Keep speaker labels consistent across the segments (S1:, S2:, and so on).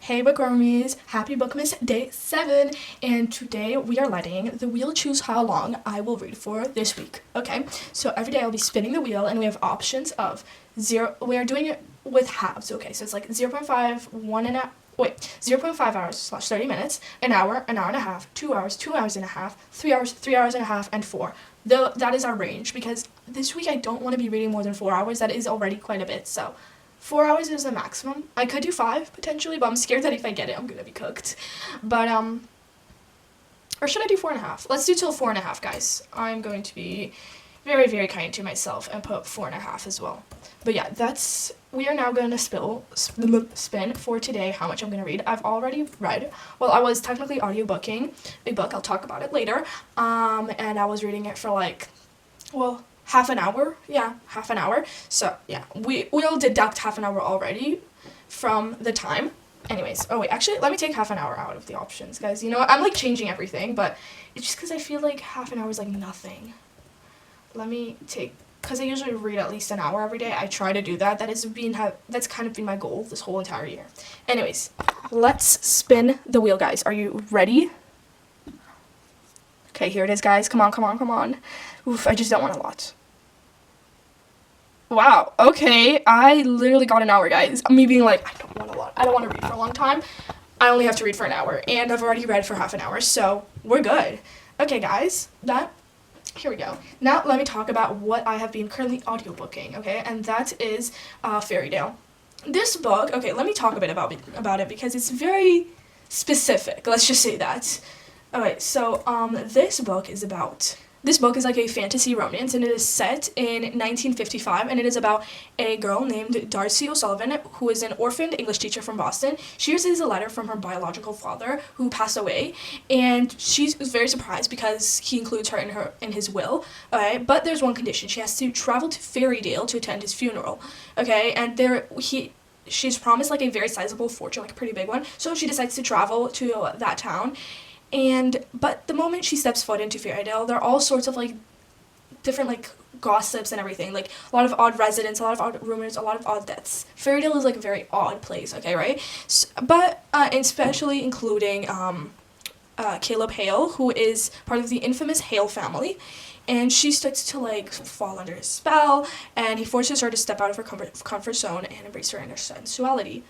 S1: Hey Bookwormies, happy Bookmas day 7, and today we are letting the wheel choose how long I will read for this week. Okay, so every day I'll be spinning the wheel and we have options of 0, we are doing it with halves, okay, so it's like 0.5, 0.5 hours slash 30 minutes, an hour and a half, 2 hours, 2 hours and a half, 3 hours, 3 hours and a half, and 4. Though that is our range because this week I don't want to be reading more than 4 hours, that is already quite a bit, so 4 hours is the maximum. I could do 5 potentially, but I'm scared that if I get it, I'm gonna be cooked. But or should I do 4.5? Let's do till 4.5, guys. I'm going to be very, very kind to myself and put 4.5 as well. But yeah, we are now gonna spin for today how much I'm gonna read. I've already read. Well, I was technically audiobooking a book. I'll talk about it later. And I was reading it for half an hour. Yeah, half an hour. So yeah, we'll deduct half an hour already from the time. Anyways, oh wait, actually, let me take half an hour out of the options, guys. You know what? I'm like changing everything, but it's just because I feel like half an hour is like nothing. Let me take, because I usually read at least an hour every day. I try to do that. That's kind of been my goal this whole entire year. Anyways, let's spin the wheel, guys. Are you ready? Okay, here it is, guys. Come on, come on, come on. Oof, I just don't want a lot. Wow, okay. I literally got an hour, guys. Me being like, I don't want a lot. I don't want to read for a long time. I only have to read for an hour, and I've already read for half an hour, so we're good. Okay, guys, here we go. Now let me talk about what I have been currently audiobooking, okay? And that is Fairy Tale. This book, okay, let me talk a bit about it because it's very specific. Let's just say that. Alright, so this book is like a fantasy romance, and it is set in 1955, and it is about a girl named Darcy O'Sullivan, who is an orphaned English teacher from Boston. She receives a letter from her biological father, who passed away, and she's very surprised because he includes her in his will. Alright, but there's one condition: she has to travel to Fairydale to attend his funeral. Okay, and she's promised like a very sizable fortune, like a pretty big one. So she decides to travel to that town. But the moment she steps foot into Fairydale, there are all sorts of like different like gossips and everything, like a lot of odd residents, a lot of odd rumors, a lot of odd deaths. Fairydale is like a very odd place, okay, right? But especially including Caleb Hale, who is part of the infamous Hale family. And she starts to like fall under his spell, and he forces her to step out of her comfort zone and embrace her inner sensuality.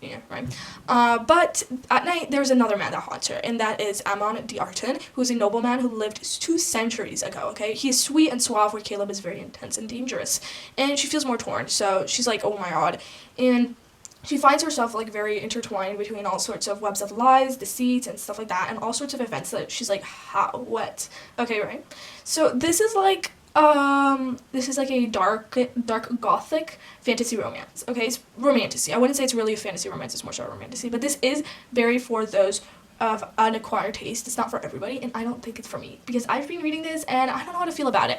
S1: Yeah, right. But at night, there's another man that haunts her, and that is Amon D'Arton, who is a nobleman who lived 2 centuries ago, okay? He is sweet and suave, where Caleb is very intense and dangerous. And she feels more torn, so she's like, oh my god. And she finds herself like very intertwined between all sorts of webs of lies, deceit, and stuff like that, and all sorts of events that she's like, how, what? Okay, right? So this is like a dark gothic fantasy romance. Okay, it's romantasy. I wouldn't say it's really a fantasy romance, it's more so a romantasy, but this is very for those of an acquired taste. It's not for everybody, and I don't think it's for me, because I've been reading this and I don't know how to feel about it.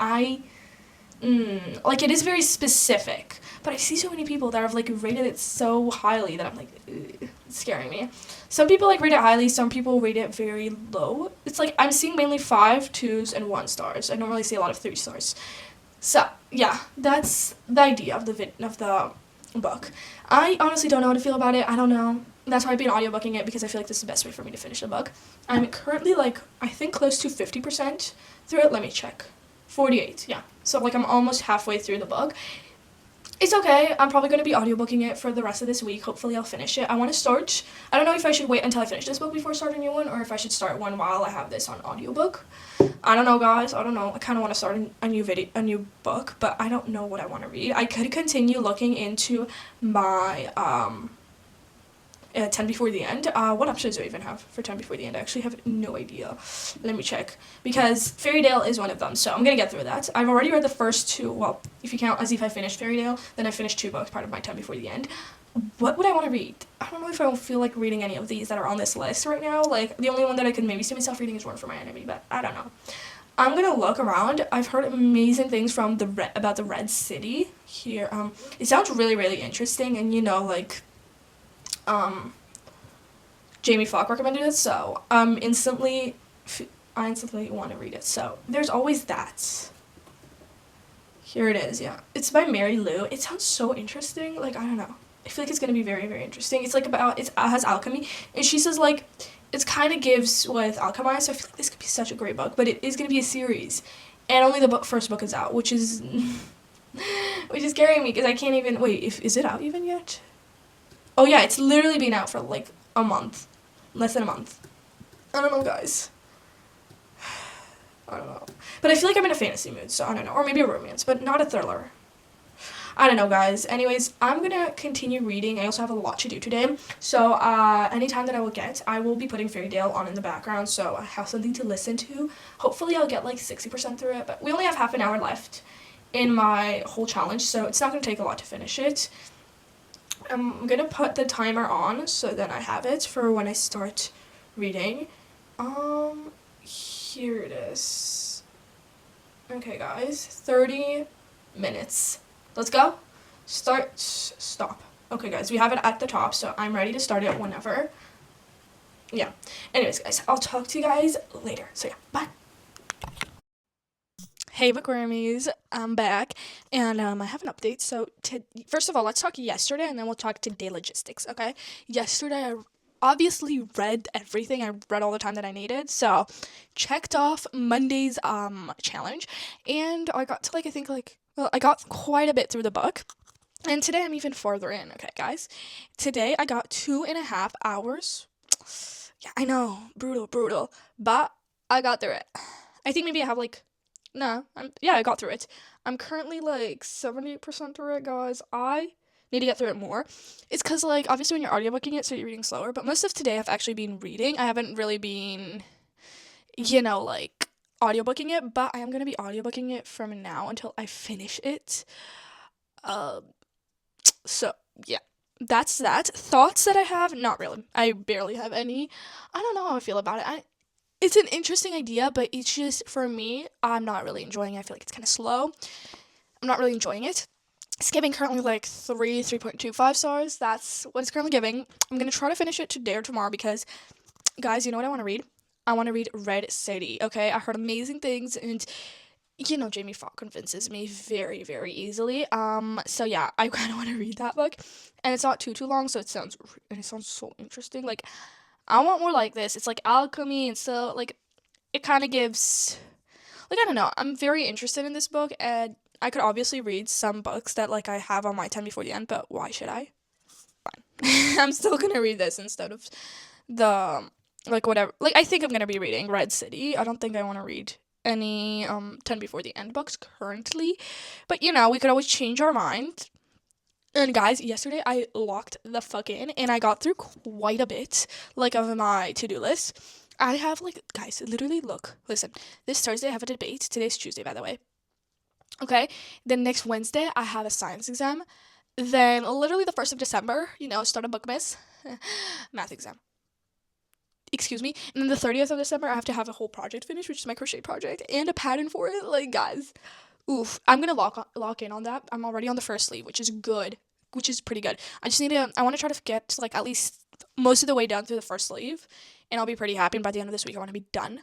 S1: Like, it is very specific, but I see so many people that have like rated it so highly that I'm like, it's scaring me. Some people like rate it highly, some people rate it very low. It's like I'm seeing mainly 5, 2s, and 1 stars. I don't really see a lot of 3 stars. So yeah, that's the idea of the book. I honestly don't know how to feel about it. I don't know. That's why I've been audiobooking it, because I feel like this is the best way for me to finish the book. I'm currently like, I think close to 50% through it. Let me check. 48, yeah. So like I'm almost halfway through the book. It's okay. I'm probably going to be audiobooking it for the rest of this week. Hopefully I'll finish it. I want to start. I don't know if I should wait until I finish this book before starting a new one, or if I should start one while I have this on audiobook. I don't know, guys. I don't know. I kind of want to start a new book, but I don't know what I want to read. I could continue looking into my 10 Before the End. What options do I even have for 10 Before the End? I actually have no idea. Let me check. Because Fairydale is one of them, so I'm going to get through that. I've already read the first 2, well, if you count as if I finished Fairydale, then I finished 2 books, part of my 10 Before the End. What would I want to read? I don't know if I will feel like reading any of these that are on this list right now. Like, the only one that I could maybe see myself reading is Run for My Enemy, but I don't know. I'm going to look around. I've heard amazing things from about the Red City here. It sounds really, really interesting, and you know, like, Jamie Falk recommended it, so I instantly want to read it. So there's always that. Here it is, yeah. It's by Mary Lou. It sounds so interesting. Like, I don't know. I feel like it's gonna be very, very interesting. It's like about, it has alchemy, and she says like it's kind of gives with alchemy. So I feel like this could be such a great book, but it is gonna be a series, and only the first book is out, which is which is scaring me because I can't even wait. If is it out even yet? Oh yeah, it's literally been out for like a month, less than a month. I don't know, guys. I don't know, but I feel like I'm in a fantasy mood, so I don't know, or maybe a romance, but not a thriller. I don't know, guys. Anyways, I'm gonna continue reading. I also have a lot to do today. So, anytime that I will get, I will be putting Fairy Tale on in the background, so I have something to listen to. Hopefully, I'll get like 60% through it, but we only have half an hour left in my whole challenge, so it's not gonna take a lot to finish it. I'm gonna put the timer on so that I have it for when I start reading. Here it is. Okay, guys, 30 minutes. Let's go. Start, stop. Okay, guys, we have it at the top, so I'm ready to start it whenever. Yeah. Anyways, guys, I'll talk to you guys later. So, yeah, bye. Hey, Bookwormies, I'm back, and I have an update. So, first of all, let's talk yesterday, and then we'll talk today logistics, okay? Yesterday, I obviously read everything. I read all the time that I needed, so checked off Monday's challenge, and I got to like, I think like, well, I got quite a bit through the book, and today I'm even farther in, okay, guys? Today I got 2.5 hours. Yeah, I know, brutal, but I got through it. I think maybe I have like, no, I got through it. I'm currently like 70% through it, guys. I need to get through it more. It's because like, obviously when you're audiobooking it, so you're reading slower, but most of today I've actually been reading. I haven't really been, like, audiobooking it, but I am going to be audiobooking it from now until I finish it. So, yeah. That's that. Thoughts that I have? Not really. I barely have any. I don't know how I feel about it. It's an interesting idea, but it's just, for me, I'm not really enjoying it. I feel like it's kind of slow. I'm not really enjoying it. It's giving currently like 3.25 stars. That's what it's currently giving. I'm going to try to finish it today or tomorrow because, guys, you know what I want to read? I want to read Red City, okay? I heard amazing things, and Jamie Foxx convinces me very, very easily. So yeah, I kind of want to read that book, and it's not too long, so it sounds so interesting. Like, I want more like this. It's like alchemy, and so like it kind of gives, like, I don't know. I'm very interested in this book, and I could obviously read some books that like I have on my 10 before the end, but why should I? Fine. I'm still gonna read this instead of the like whatever. Like, I think I'm gonna be reading Red City. I don't think I want to read any 10 before the end books currently, but we could always change our mind. And guys, yesterday I locked the fuck in, and I got through quite a bit, like, of my to-do list. I have, like, guys, literally, look, listen, this Thursday I have a debate. Today's Tuesday, by the way. Okay, then next Wednesday I have a science exam. Then literally the 1st of December, start a Bookmas math exam. Excuse me. And then the 30th of December I have to have a whole project finished, which is my crochet project, and a pattern for it. Like, guys, oof, I'm gonna lock in on that. I'm already on the first sleeve, which is good, which is pretty good. I just I want to try to get like at least most of the way down through the first sleeve, and I'll be pretty happy. And by the end of this week I want to be done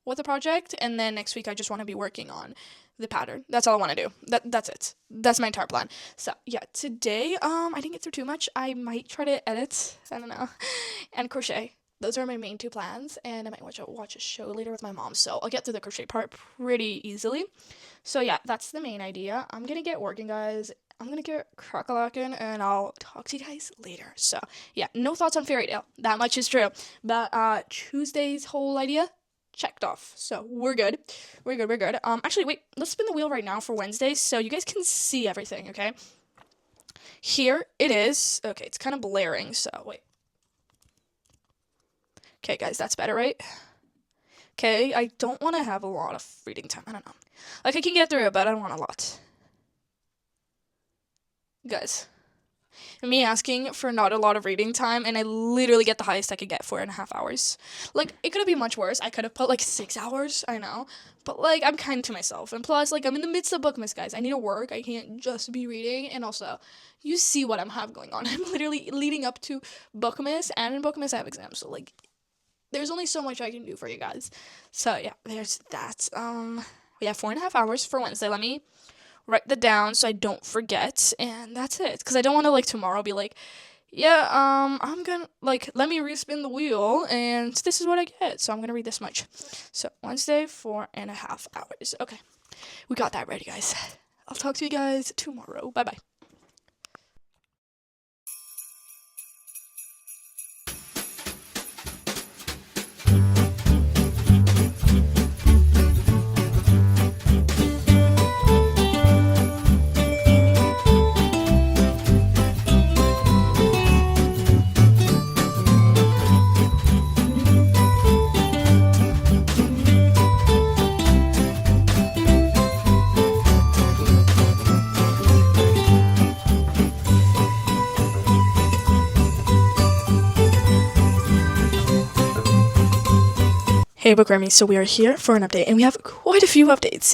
S1: with the project, and then next week I just want to be working on the pattern. That's all I want to do. That's it. That's my entire plan. So yeah, today I didn't get through too much. I might try to edit, I don't know, and crochet. Those are my main 2 plans, and I might watch a show later with my mom, so I'll get through the crochet part pretty easily. So yeah, that's the main idea. I'm gonna get working, guys. I'm gonna get crack-a-lackin', and I'll talk to you guys later. So yeah, no thoughts on Fairy Tale. That much is true. But Tuesday's whole idea checked off, so we're good. We're good. Actually, wait, let's spin the wheel right now for Wednesday so you guys can see everything, okay? Here it is. Okay, it's kind of blaring, so wait. Okay, guys, that's better, right? Okay, I don't want to have a lot of reading time. I don't know. Like, I can get through it, but I don't want a lot. Guys, me asking for not a lot of reading time, and I literally get the highest I could get, 4.5 hours. Like, it could have been much worse. I could have put, like, 6 hours, I know. But, like, I'm kind to myself. And plus, like, I'm in the midst of Bookmas, guys. I need to work. I can't just be reading. And also, you see what have going on. I'm literally leading up to Bookmas, and in Bookmas I have exams. So, like, there's only so much I can do for you guys. So, yeah, there's that. We have 4.5 hours for Wednesday. Let me write that down so I don't forget, and that's it. Because I don't want to like tomorrow be like, yeah, I'm gonna like let me respin the wheel, and this is what I get. So I'm gonna read this much. So Wednesday, 4.5 hours. Okay, we got that ready, guys. I'll talk to you guys tomorrow. Bye bye. Hey Bookwormies, so we are here for an update, and we have quite a few updates,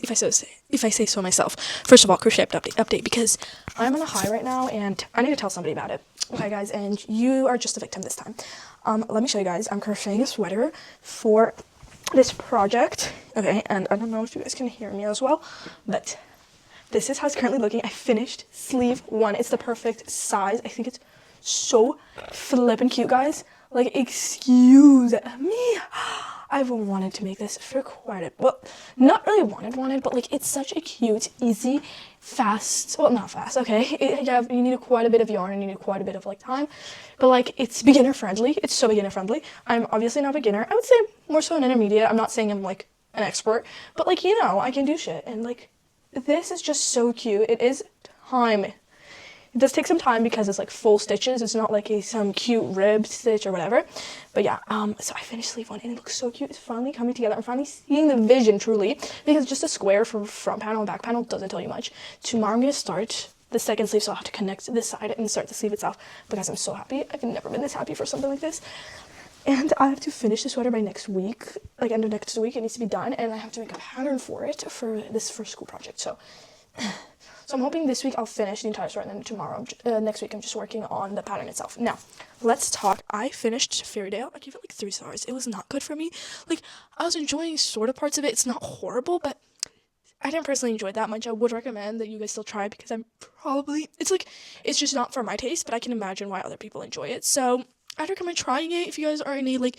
S1: if I say so myself. First of all, crochet update, because I'm on a high right now, and I need to tell somebody about it. Okay, guys, and you are just a victim this time. Let me show you guys. I'm crocheting a sweater for this project. Okay, and I don't know if you guys can hear me as well, but this is how it's currently looking. I finished sleeve 1. It's the perfect size. I think it's so flippin' cute, guys. Like, excuse me. I've wanted to make this for quite a, well, not really wanted, but like it's such a cute, easy, fast, well, not fast, okay, you need quite a bit of yarn and you need quite a bit of like time, but like it's beginner friendly. It's so beginner friendly. I'm obviously not a beginner. I would say more so an intermediate. I'm not saying I'm like an expert, but like, you know, I can do shit, and like this is just so cute. It is time. It does take some time because it's like full stitches. It's not like some cute ribbed stitch or whatever. But yeah, so I finished sleeve 1 and it looks so cute. It's finally coming together. I'm finally seeing the vision truly, because just a square for front panel and back panel doesn't tell you much. Tomorrow I'm going to start the second sleeve, so I'll have to connect this side and start the sleeve itself, because I'm so happy. I've never been this happy for something like this. And I have to finish the sweater by next week, like end of next week. It needs to be done, and I have to make a pattern for it for this first school project. So I'm hoping this week I'll finish the entire sweater, and then tomorrow, next week, I'm just working on the pattern itself. Now, let's talk. I finished Fairytale. I gave it like 3 stars. It was not good for me. Like, I was enjoying sort of parts of it. It's not horrible, but I didn't personally enjoy it that much. I would recommend that you guys still try, because it's just not for my taste, but I can imagine why other people enjoy it. So I'd recommend trying it if you guys are in a like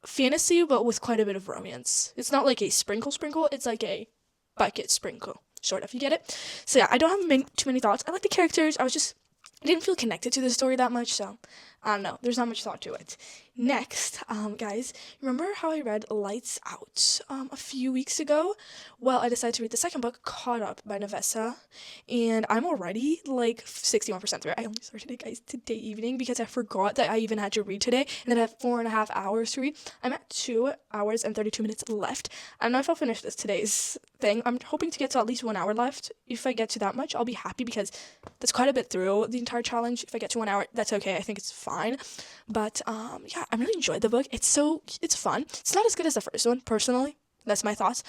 S1: fantasy, but with quite a bit of romance. It's not like a sprinkle, it's like a bucket sprinkle, sort of. You get it? So yeah, I don't have too many thoughts. I like the characters. I didn't feel connected to the story that much, so I don't know. There's not much thought to it. Next, guys, remember how I read Lights Out a few weeks ago? Well, I decided to read the second book, Caught Up by Nevessa, and I'm already like 61% through it. I only started it, guys, today evening, because I forgot that I even had to read today, and then I have 4.5 hours to read. I'm at 2 hours and 32 minutes left. I don't know if I'll finish today's thing. I'm hoping to get to at least 1 hour left. If I get to that much, I'll be happy, because that's quite a bit through the entire challenge. If I get to 1 hour, that's okay. I think it's fine. But yeah, I really enjoyed the book. It's fun. It's not as good as the first one, personally. That's my thoughts.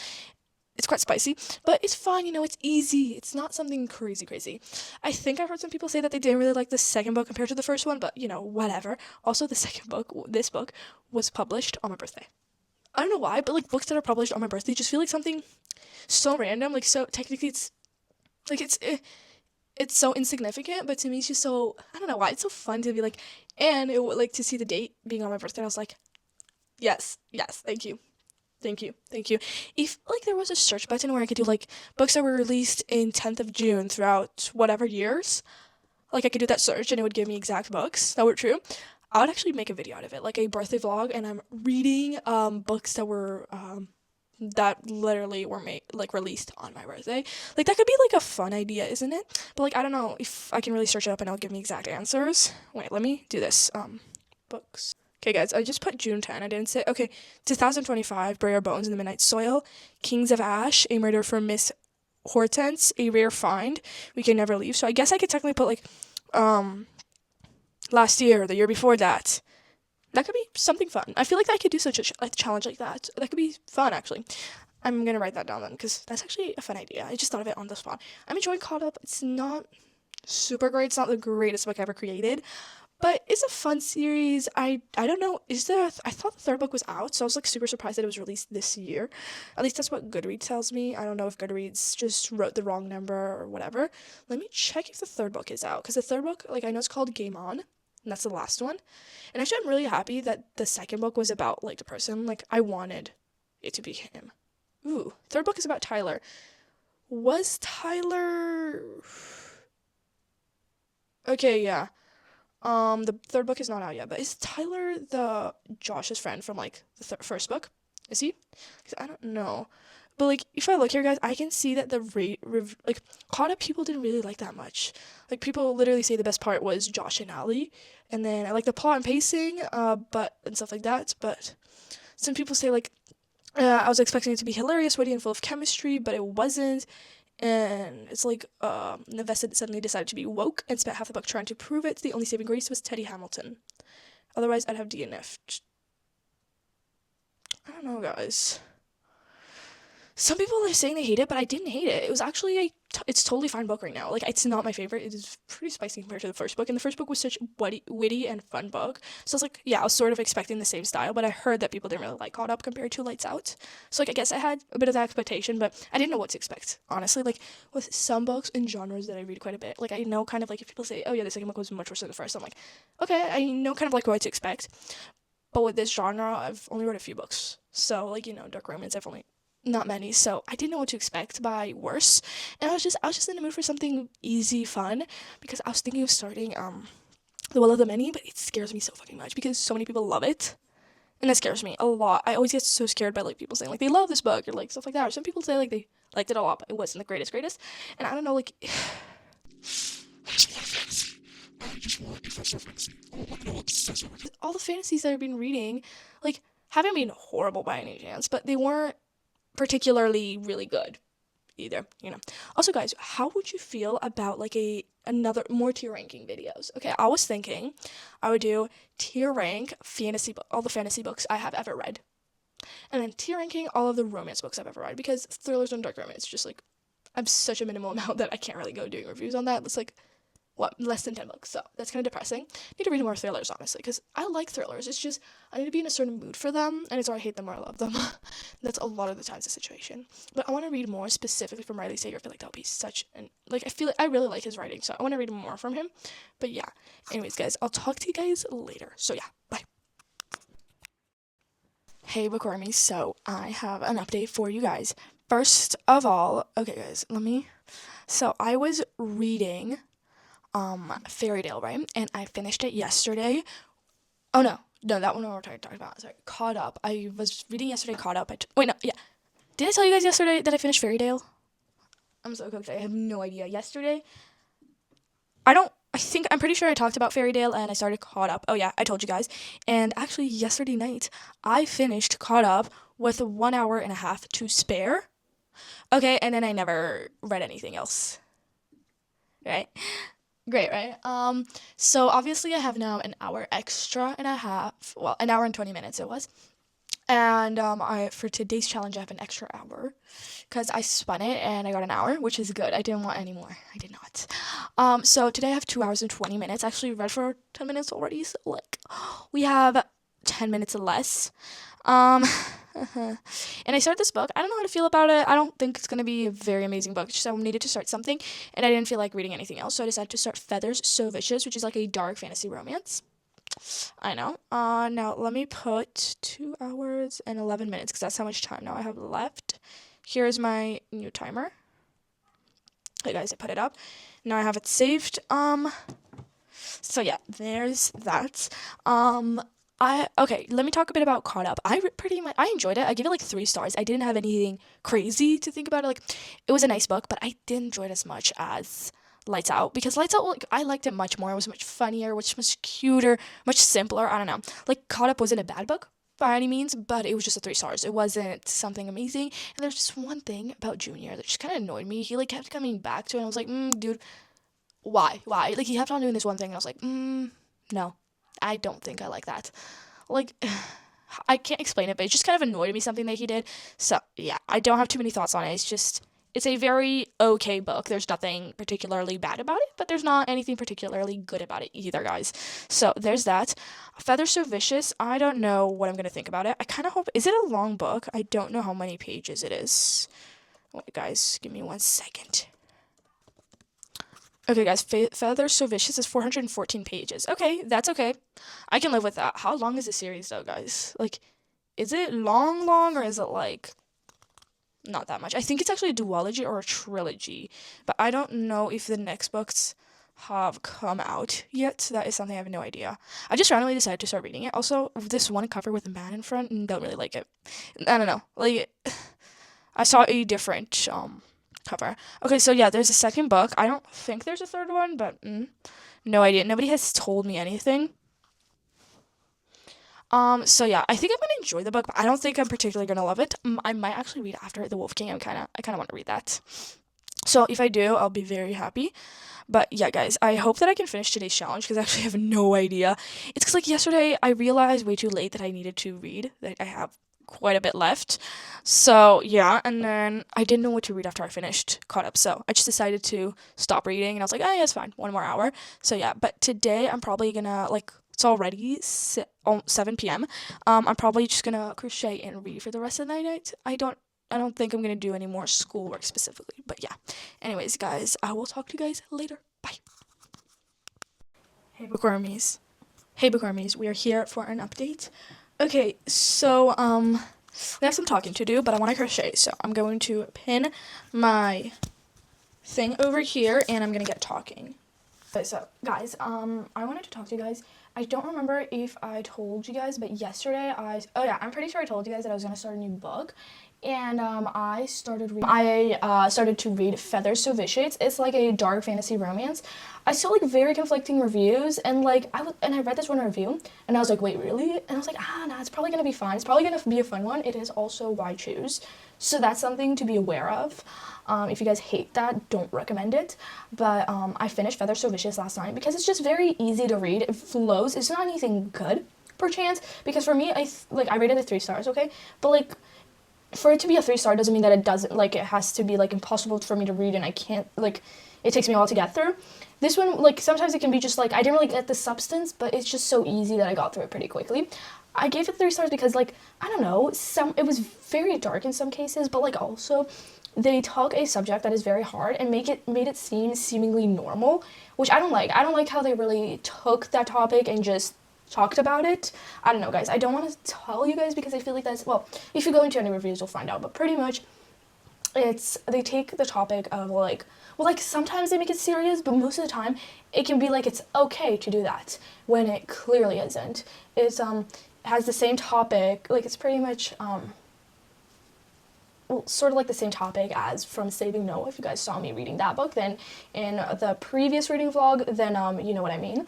S1: It's quite spicy, but it's fun, you know, it's easy. It's not something crazy. I think I heard some people say that they didn't really like the second book compared to the first one, but, you know, whatever. Also, the second book, this book, was published on my birthday. I don't know why, but, like, books that are published on my birthday just feel like something so random. Like, so, technically, it's so insignificant, but to me, it's just so, I don't know why, it's so fun to be like, and it would like to see the date being on my birthday. I was like, yes, thank you. If like there was a search button where I could do like books that were released in 10th of June throughout whatever years, like I could do that search and it would give me exact books that were true, I would actually make a video out of it, like a birthday vlog, and I'm reading books that were that literally were made like released on my birthday. Like that could be like a fun idea, isn't it? But like I don't know if I can really search it up and it'll give me exact answers. Wait, let me do this. Books. Okay, guys, I just put June 10. I didn't say. Okay, 2025, Bury Our Bones in the Midnight Soil, Kings of Ash, A Murder for Miss Hortense, A Rare Find, We Can Never Leave. So I guess I could technically put like last year, the year before that. That could be something fun. I feel like I could do such a challenge like that. That could be fun, actually. I'm gonna write that down then, because that's actually a fun idea. I just thought of it on the spot. I'm enjoying Caught Up. It's not super great. It's not the greatest book ever created, But it's a fun series. I don't know. I thought the third book was out, so I was like super surprised that it was released this year. At least that's what Goodreads tells me. I don't know if Goodreads just wrote the wrong number or whatever. Let me check if the third book is out, because the third book, like I know it's called Game On, and that's the last one. And actually, I'm really happy that the second book was about like the person. Like I wanted it to be him. Ooh, third book is about Tyler. Was Tyler? Okay, yeah. The third book is not out yet, but is Tyler the Josh's friend from like the first book? Is he? 'Cause I don't know. But like, if I look here, guys, I can see that the like caught up people didn't really like that much. Like people literally say the best part was Josh and Allie, and then I like the plot and pacing, but and stuff like that. But some people say like, I was expecting it to be hilarious, witty, and full of chemistry, but it wasn't. And it's like Nevessa suddenly decided to be woke and spent half the book trying to prove it. The only saving grace was Teddy Hamilton. Otherwise, I'd have DNF'd. I don't know, guys. Some people are saying they hate it, but I didn't hate it. It was actually it's totally fine book right now. Like it's not my favorite. It is pretty spicy compared to the first book, and the first book was such witty and fun book. So I was like, yeah, I was sort of expecting the same style, but I heard that people didn't really like Caught Up compared to Lights Out. So like I guess I had a bit of that expectation, but I didn't know what to expect. Honestly, like with some books and genres that I read quite a bit, like I know kind of like if people say, oh yeah, the second book was much worse than the first, I'm like, okay, I know kind of like what to expect. But with this genre, I've only read a few books. So like dark romance, I've only not many, so I didn't know what to expect by worse. And I was just in the mood for something easy, fun, because I was thinking of starting The Will of the Many, but it scares me so fucking much because so many people love it. And that scares me a lot. I always get so scared by like people saying like they love this book or like stuff like that. Or some people say like they liked it a lot, but it wasn't the greatest. And I don't know, like all the fantasies that I've been reading, like haven't been horrible by any chance, but they weren't particularly really good either. Also, guys, how would you feel about like another more tier ranking videos? Okay, I was thinking I would do tier rank all the fantasy books I have ever read, and then tier ranking all of the romance books I've ever read, because thrillers and dark romance just like I'm such a minimal amount that I can't really go doing reviews on that. It's like less than 10 books, so that's kind of depressing. I need to read more thrillers, honestly, because I like thrillers. It's just I need to be in a certain mood for them, and it's either I hate them or I love them. That's a lot of the times the situation. But I want to read more specifically from Riley Sager. I feel like that would be such an I feel like I really like his writing, so I want to read more from him. But yeah, anyways, guys, I'll talk to you guys later. So yeah, bye. Hey, Bookwormies, so I have an update for you guys. First of all, okay, guys, so I was reading Fairy Tale, right? And I finished it yesterday. Oh no, that one we're talking about. Sorry, Caught Up. I was reading yesterday. Caught Up. Wait, no, yeah. Did I tell you guys yesterday that I finished Fairy Tale? I'm so cooked. I have no idea. Yesterday, I'm pretty sure I talked about Fairy Tale and I started Caught Up. Oh yeah, I told you guys. And actually, yesterday night, I finished Caught Up with 1 hour and a half to spare. Okay, and then I never read anything else. Right? Great, right? So obviously I have now an hour extra and a half. Well, an hour and 20 minutes it was. And I for today's challenge I have an extra hour because I spun it and I got an hour, which is good. I didn't want any more. I did not. So today I have 2 hours and 20 minutes. I actually read for 10 minutes already, so like we have 10 minutes less. Um and I started this book. I don't know how to feel about it. I don't think it's gonna be a very amazing book. It's just I needed to start something, and I didn't feel like reading anything else, so I decided to start Feathers So Vicious, which is like a dark fantasy romance. I know. Now let me put 2 hours and 11 minutes because that's how much time now I have left. Here's my new timer. Hey guys, I put it up. Now I have it saved. So yeah, there's that. Okay, let me talk a bit about Caught Up. I enjoyed it. I give it like 3 stars. I didn't have anything crazy to think about it. Like, it was a nice book, but I didn't enjoy it as much as Lights Out, because Lights Out, like, I liked it much more. It was much funnier, much cuter, much simpler. I don't know. Like, Caught Up wasn't a bad book by any means, but it was just a 3 stars. It wasn't something amazing. And there's just one thing about Junior that just kind of annoyed me. He like kept coming back to it, and I was like, dude, why? Like, he kept on doing this one thing, and I was like, no. I don't think I like that. Like, I can't explain it, but it just kind of annoyed me, something that he did. So, yeah, I don't have too many thoughts on it. It's just, it's a very okay book. There's nothing particularly bad about it, but there's not anything particularly good about it either, guys. So there's that. Feather So Vicious, I don't know what I'm going to think about it. I kind of hope, is it a long book? I don't know how many pages it is. Wait, guys, give me 1 second. Okay, guys, Feather So Vicious is 414 pages. Okay, that's okay. I can live with that. How long is the series, though, guys? Like, is it long, or is it, like, not that much? I think it's actually a duology or a trilogy, but I don't know if the next books have come out yet. That is something I have no idea. I just randomly decided to start reading it. Also, this one cover with a man in front, don't really like it. I don't know. Like, I saw a different, cover. Okay, so yeah, there's a second book. I don't think there's a third one, but no idea. Nobody has told me anything. So yeah, I think I'm gonna enjoy the book, but I don't think I'm particularly gonna love it. I might actually read after The Wolf King. I kind of want to read that. So if I do, I'll be very happy. But yeah, guys, I hope that I can finish today's challenge because I actually have no idea. It's because like yesterday I realized way too late that I needed to read, that I have quite a bit left. So yeah, and then I didn't know what to read after I caught up. So I just decided to stop reading, and I was like, oh yeah, it's fine, 1 more hour. So yeah, but today I'm probably gonna it's already 7 p.m. I'm probably just gonna crochet and read for the rest of the night. I don't think I'm gonna do any more schoolwork specifically, but yeah. Anyways, guys, I will talk to you guys later. Bye. Hey bookwormies. We are here for an update. Okay, so I have some talking to do, but I want to crochet, so I'm going to pin my thing over here, and I'm gonna get talking. Okay, so guys, I wanted to talk to you guys. I don't remember if I told you guys, but yesterday I'm pretty sure I told you guys that I was gonna start a new book, and I started to read Feather So Vicious. It's like a dark fantasy romance. I saw like very conflicting reviews, and I read this one review, and I was like, wait, really? And I was like, nah, it's probably gonna be fine. It's probably gonna be a fun one. It is also Why Choose, so that's something to be aware of. If you guys hate that, don't recommend it. But I finished Feather So Vicious last night because it's just very easy to read. It flows. It's not anything good, perchance, because for me, I rated it 3 stars, okay? But like, for it to be a 3-star doesn't mean that it doesn't, like, it has to be like impossible for me to read, and I can't, like, it takes me a while to get through. This one, like, sometimes it can be just like, I didn't really get the substance, but it's just so easy that I got through it pretty quickly. I gave it 3 stars because, like, I don't know, it was very dark in some cases, but like also they took a subject that is very hard and made it seem seemingly normal, which I don't like. I don't like how they really took that topic and just talked about it. I don't know, guys. I don't want to tell you guys because I feel like that's, well, if you go into any reviews, you'll find out. But pretty much, they take the topic of sometimes they make it serious, but most of the time it can be like it's okay to do that when it clearly isn't. It's has the same topic, like it's pretty much sort of like the same topic as From Saving Noah. If you guys saw me reading that book, then in the previous reading vlog, then you know what I mean.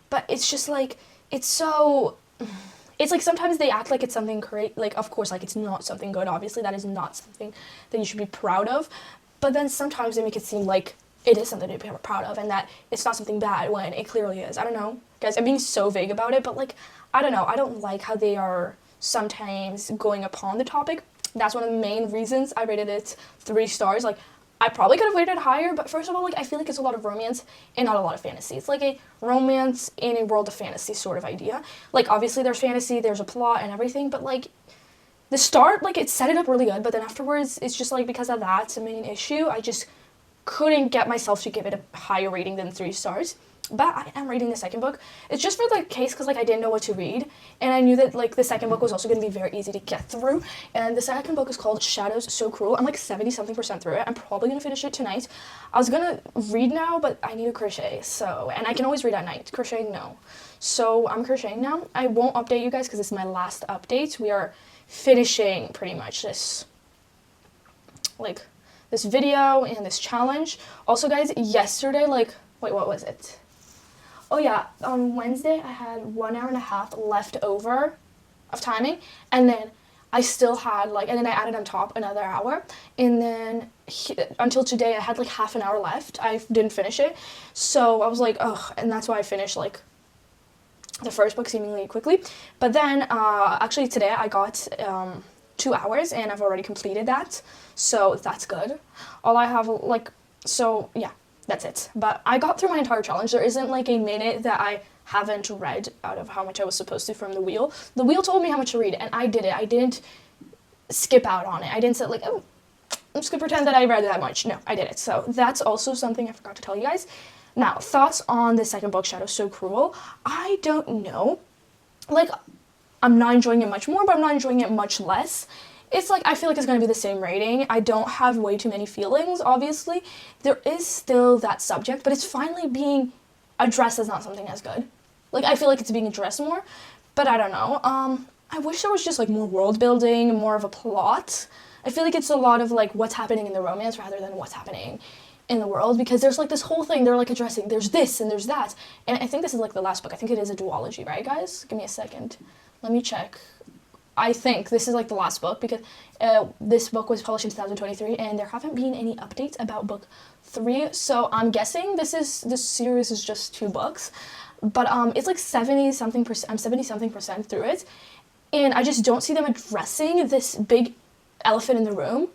S1: But it's just like, it's like sometimes they act like it's something great, like of course, like it's not something good, obviously that is not something that you should be proud of, but then sometimes they make it seem like it is something to be proud of and that it's not something bad when it clearly is. I don't know, guys, I'm being so vague about it, but like, I don't know, I don't like how they are sometimes going upon the topic. That's one of the main reasons I rated it 3 stars. Like, I probably could have rated it higher, but first of all, like, I feel like it's a lot of romance and not a lot of fantasy. It's like a romance in a world of fantasy sort of idea. Like, obviously there's fantasy, there's a plot and everything, but like, the start, like, it set it up really good, but then afterwards, it's just like, because of that's the main issue, I just couldn't get myself to give it a higher rating than 3 stars. But I am reading the second book. It's just for the case because, like, I didn't know what to read. And I knew that, like, the second book was also going to be very easy to get through. And the second book is called Shadows So Cruel. I'm, like, 70-something% through it. I'm probably going to finish it tonight. I was going to read now, but I need to crochet. So, and I can always read at night. Crocheting, no. So, I'm crocheting now. I won't update you guys because this is my last update. We are finishing, pretty much, this video and this challenge. Also, guys, yesterday, like, wait, what was it? Oh yeah, on Wednesday I had 1 hour and a half left over of timing, and then I still had and then I added on top another hour, and then until today I had like half an hour left. I didn't finish it, so I was like, ugh, and that's why I finished like the first book seemingly quickly. But then actually today I got 2 hours, and I've already completed that, so that's good. All I have, like, so yeah, that's it. But I got through my entire challenge. There isn't like a minute that I haven't read out of how much I was supposed to from the wheel. The wheel told me how much to read, and I did it. I didn't skip out on it. I didn't say like, oh, I'm just gonna pretend that I read that much. No, I did it. So that's also something I forgot to tell you guys. Now, thoughts on the second book, Shadow So Cruel. I don't know. Like, I'm not enjoying it much more, but I'm not enjoying it much less. It's like, I feel like it's going to be the same rating. I don't have way too many feelings, obviously. There is still that subject, but it's finally being addressed as not something as good. Like, I feel like it's being addressed more, but I don't know. I wish there was just, like, more world building, more of a plot. I feel like it's a lot of, like, what's happening in the romance rather than what's happening in the world, because there's, like, this whole thing they're, like, addressing. There's this and there's that. And I think this is, like, the last book. I think it is a duology, right, guys? Give me a second. Let me check. I think this is, like, the last book, because this book was published in 2023, and there haven't been any updates about book 3, so I'm guessing this series is just 2 books, but it's, like, 70-something percent, I'm 70-something percent through it, and I just don't see them addressing this big elephant in the room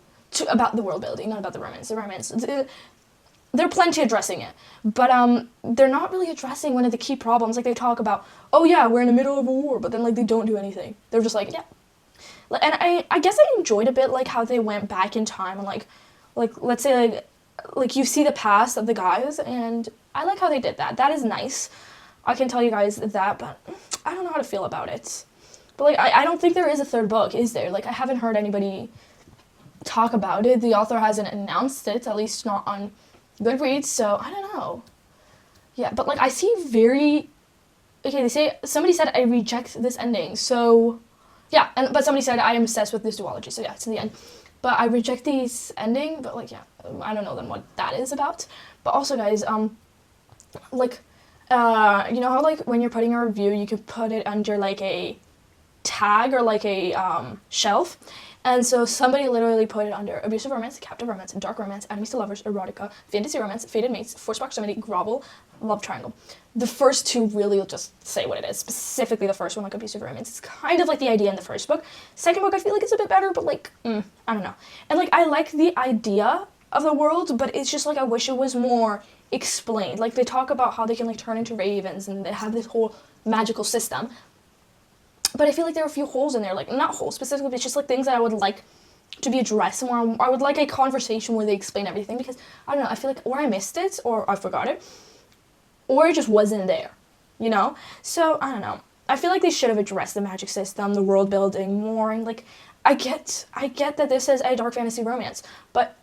S1: about the world building, not about the romance. The romance, they're plenty addressing it, but they're not really addressing one of the key problems. Like, they talk about, oh yeah, we're in the middle of a war, but then, like, they don't do anything. They're just like, yeah. And I guess I enjoyed a bit, like, how they went back in time and, like let's say, like you see the past of the guys, and I like how they did that. That is nice. I can tell you guys that, but I don't know how to feel about it. But, like, I don't think there is a third book, is there? Like, I haven't heard anybody talk about it. The author hasn't announced it, at least not on Goodreads, so I don't know. Yeah, but, like, I see somebody said I reject this ending, so yeah, but somebody said I am obsessed with this duology, so yeah, it's the end. But I reject this ending, but, like, yeah, I don't know then what that is about. But also, guys, like, you know how, like, when you're putting a review, you can put it under, like, a tag or, like, a shelf. And so somebody literally put it under abusive romance, captive romance, dark romance, enemies to lovers, erotica, fantasy romance, fated mates, forced proximity, grovel, love triangle. The first 2 really will just say what it is. Specifically the first one, like, abusive romance. It's kind of like the idea in the first book. Second book, I feel like it's a bit better, but, like, I don't know. And, like, I like the idea of the world, but it's just, like, I wish it was more explained. Like, they talk about how they can, like, turn into ravens, and they have this whole magical system. But I feel like there are a few holes in there, like, not holes specifically, but it's just, like, things that I would like to be addressed more. I would like a conversation where they explain everything, because, I don't know, I feel like, or I missed it, or I forgot it, or it just wasn't there, you know? So, I don't know. I feel like they should have addressed the magic system, the world building more, and, like, I get that this is a dark fantasy romance, but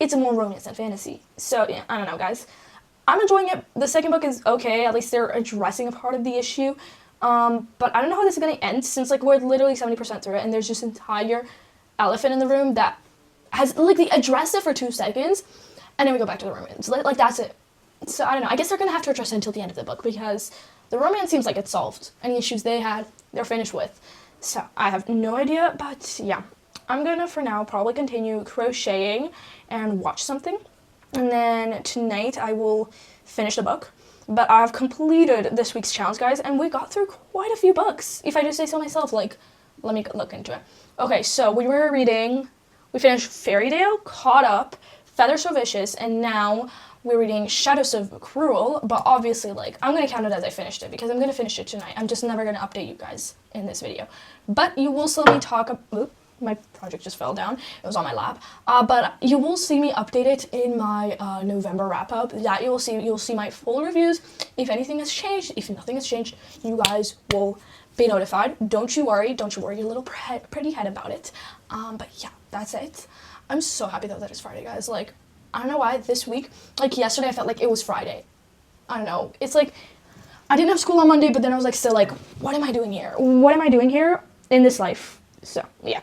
S1: it's more romance than fantasy. So, yeah, I don't know, guys. I'm enjoying it. The second book is okay, at least they're addressing a part of the issue. But I don't know how this is going to end, since, like, we're literally 70% through it, and there's just an entire elephant in the room that has, like, they address it for 2 seconds, and then we go back to the romance. Like, that's it. So, I don't know. I guess they're going to have to address it until the end of the book, because the romance seems like it's solved. Any issues they had, they're finished with. So, I have no idea, but, yeah. I'm going to, for now, probably continue crocheting and watch something. And then tonight, I will finish the book. But I've completed this week's challenge, guys, and we got through quite a few books, if I do say so myself. Like, let me look into it. Okay, so we finished Fairytale, Caught Up, Feather So Vicious, and now we're reading Shadow So Cruel, but obviously, like, I'm going to count it as I finished it, because I'm going to finish it tonight. I'm just never going to update you guys in this video. But you will still be my project just fell down. It was on my lap. But you will see me update it in my November wrap-up. That you'll see my full reviews. If anything has changed, if nothing has changed, you guys will be notified. Don't you worry your little pretty head about it. But yeah, that's it. I'm so happy that it's Friday, guys. Like, I don't know why this week, like yesterday, I felt like it was Friday. I don't know. It's like, I didn't have school on Monday, but then I was like, still like, what am I doing here? What am I doing here in this life? So, yeah.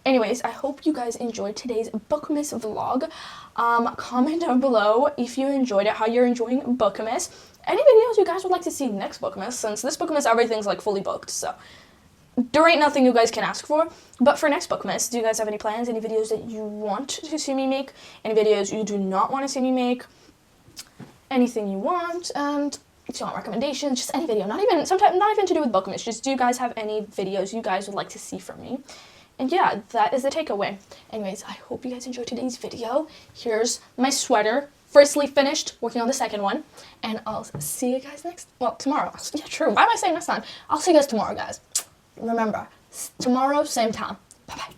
S1: Anyways, I hope you guys enjoyed today's Bookmas vlog. Comment down below if you enjoyed it, how you're enjoying Bookmas. Any videos you guys would like to see next Bookmas, since this Bookmas, everything's, like, fully booked, so there ain't nothing you guys can ask for. But for next Bookmas, do you guys have any plans, any videos that you want to see me make, any videos you do not want to see me make, anything you want, and if you want recommendations, just any video, not even to do with Bookmas, just do you guys have any videos you guys would like to see from me? And yeah, that is the takeaway. Anyways, I hope you guys enjoyed today's video. Here's my sweater. Firstly finished, working on the second one. And I'll see you guys tomorrow. Yeah, true. Why am I saying next time? I'll see you guys tomorrow, guys. Remember, tomorrow, same time. Bye-bye.